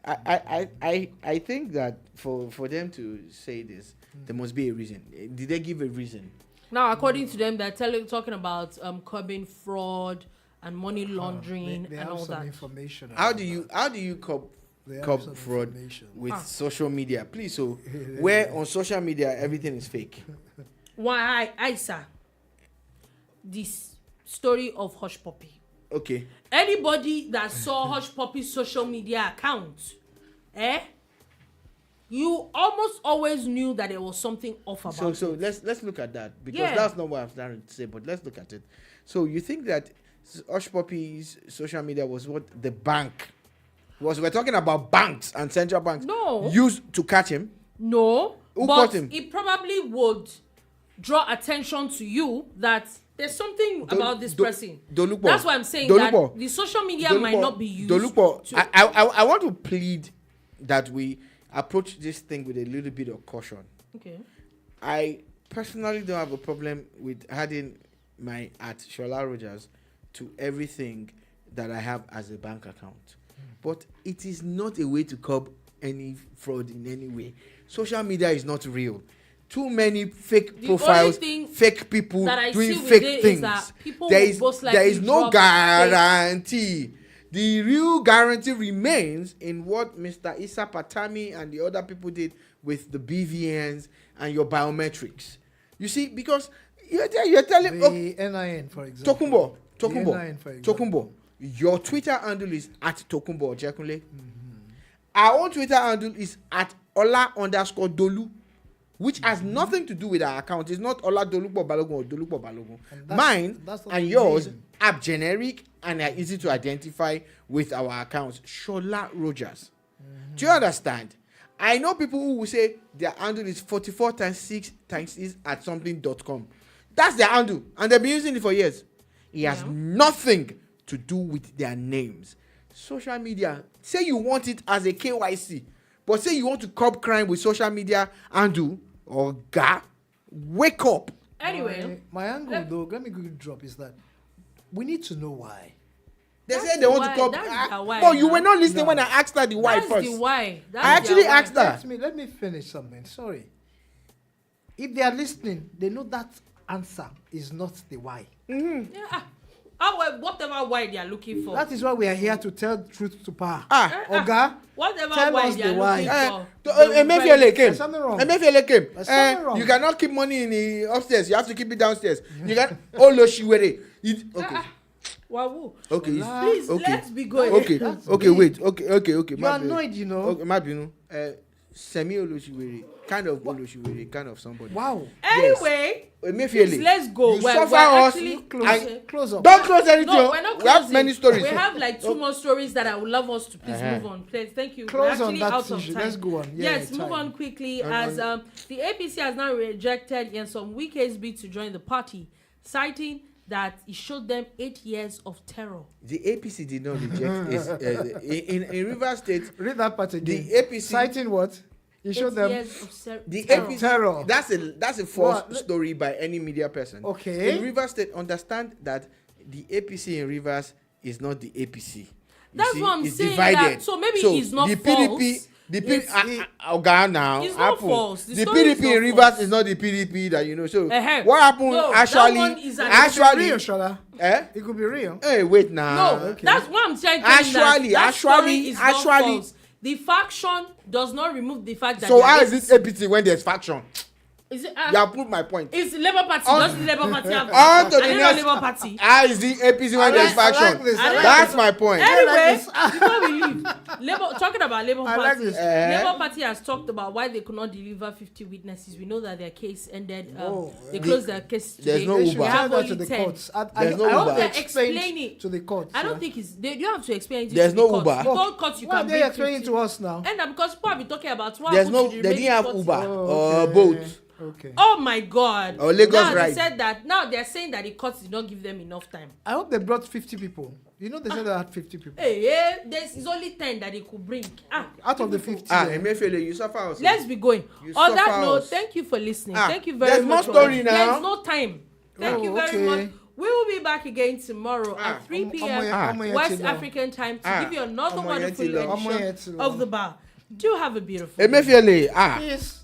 I think that for them to say this, there must be a reason. Did they give a reason? Now, according to them, they're talking about curbing fraud and money laundering They and have all some that. information. How about do you They have curb some fraud information. with social media? Please, so where on social media everything is fake. Why, sir? This story of Hush Puppy. Okay. Anybody that saw Hush Puppy's social media account, you almost always knew that there was something off about it. So let's look at that, because Yeah. that's not what I'm trying to say, but let's look at it. So you think that Hush Puppy's social media was what the bank was? We're talking about banks and central banks No. used to catch him. No, Who but caught him? it probably would draw attention to you that there's something about this person. Dolupo. That's why I'm saying Dolupo. that the social media might not be used Dolupo, to... I want to plead that we approach this thing with a little bit of caution. Okay. I personally don't have a problem with adding my at Shola Rogers to everything that I have as a bank account. But it is not a way to curb any fraud in any way. Social media is not real. Too many fake The profiles, only thing fake people that I doing see with fake it is things. that people There will is, most there likely is no drop fake- guarantee. The real guarantee remains in what Mr. Issa Patami and the other people did with the BVNs and your biometrics. You see, because you're telling The okay, NIN, for example. Tokumbo, The NIN, for example. Tokumbo, your Twitter handle is at Tokumbo Ojekunle. Our own Twitter handle is at Ola_Dolu, which has nothing to do with our account. It's not Ola Dolupo Balogun or Dolupo Balogun. And Mine that's not and the yours name. are generic and are easy to identify with our accounts. Shola Rogers. Do you understand? I know people who will say their handle is 44 times 6 times 6 at something.com. That's their handle, and they've been using it for years. It has nothing to do with their names. Social media, say you want it as a KYC, but say you want to curb crime with social media handle or GA, wake up. Anyway, My angle, though, let me quickly drop, is that we need to know why. They That's say they the want why- to curb. that's the why No, you now. were not listening No. when I asked her the why that's first. the why. That's I actually their why. asked her. Let me finish something. Sorry. If they are listening, they know that answer is not the why. Yeah. Whatever why they are looking for. That is why we are here to tell truth to power. Ah. Oga, Whatever tell why us they the are why. looking for. Emefiele came. There's something wrong. Emefiele came. There's something wrong. You cannot keep money in the upstairs. You have to keep it downstairs. You can. Oh, Loshiwere. Okay. Wow. Okay. Please, Okay. let's be going. Okay. That's Okay. big. Wait. Okay. You're annoyed, you know. Okay. Mabinu. Semi Oloshiwere. Kind of Oloshiwere. Kind of somebody. Wow. Anyway, Emefiele. please, let's go. You We're suffer us. actually Close up. Don't close anything. No, we're not We have closing. many stories. We have like two more stories that I would love us to please Uh-huh. move on. Please, thank you. Close We're on actually that out of issue. time. Let's go on. Yeah, Yes, move time. on quickly On- as the APC has now rejected Nyesom Wike's bid to join the party, citing that it showed them 8 years of terror. The APC did not reject in Rivers State. Read that part again. The APC Citing what? You showed 8 them. years of The terror. APC, Terror. That's a false What? story by any media person. Okay. In Rivers State, understand that the APC in Rivers is not the APC. You That's see, what I'm it's saying, divided. that- so maybe it's not the false. PDP, the PDP, Oga now. It's not happen. false. The The story is PDP not in Rivers false. is not the PDP that you know. So Uh-huh. what happened No, that actually? one is an- Actually, Real, Shola. eh? It could be real. Hey, wait now. No, that's what I'm trying to tell you. Actually, that story is not actually, false. The faction does not remove the fact that. So how is it APC when there's faction? Is it? You have proved my point. It's Labour Party. Doesn't the Labour Party have? On to the I don't next. know Labour Party. How is it APC when there's I like faction? this, I like That's this. my point. Anyway, before we leave, talking about Labour I like Party, this. Labour Party has talked about why they could not deliver 50 witnesses. We know that their case ended. They closed their case today. There's no They should Uber. tell Have that only to the 10. courts. There's no I Uber. hope they They're explain explaining it to the courts. I don't think you have to explain it. There's to no the courts. Uber. You told courts you Why are can they bring explaining 50. to us now? And because people have been talking about what There's happened no. to the They didn't have remaining Uber 40. or boat. Okay. Oh my God! Or Lagos now ride. they said that. Now they're saying that the courts did not give them enough time. I hope they brought 50 people. You know they said they had 50 people. Hey, there's only 10 that they could bring. Out of the 50. Emefiele, you suffer also. Let's be going. You On that suffer note, us. thank you for listening. Ah, Thank you very there's much. more story now. There's no time. Thank you very okay. much. We will be back again tomorrow at 3 p.m. West African time to give you another wonderful edition of the bar. Do have a beautiful day. Emefiele, Yes.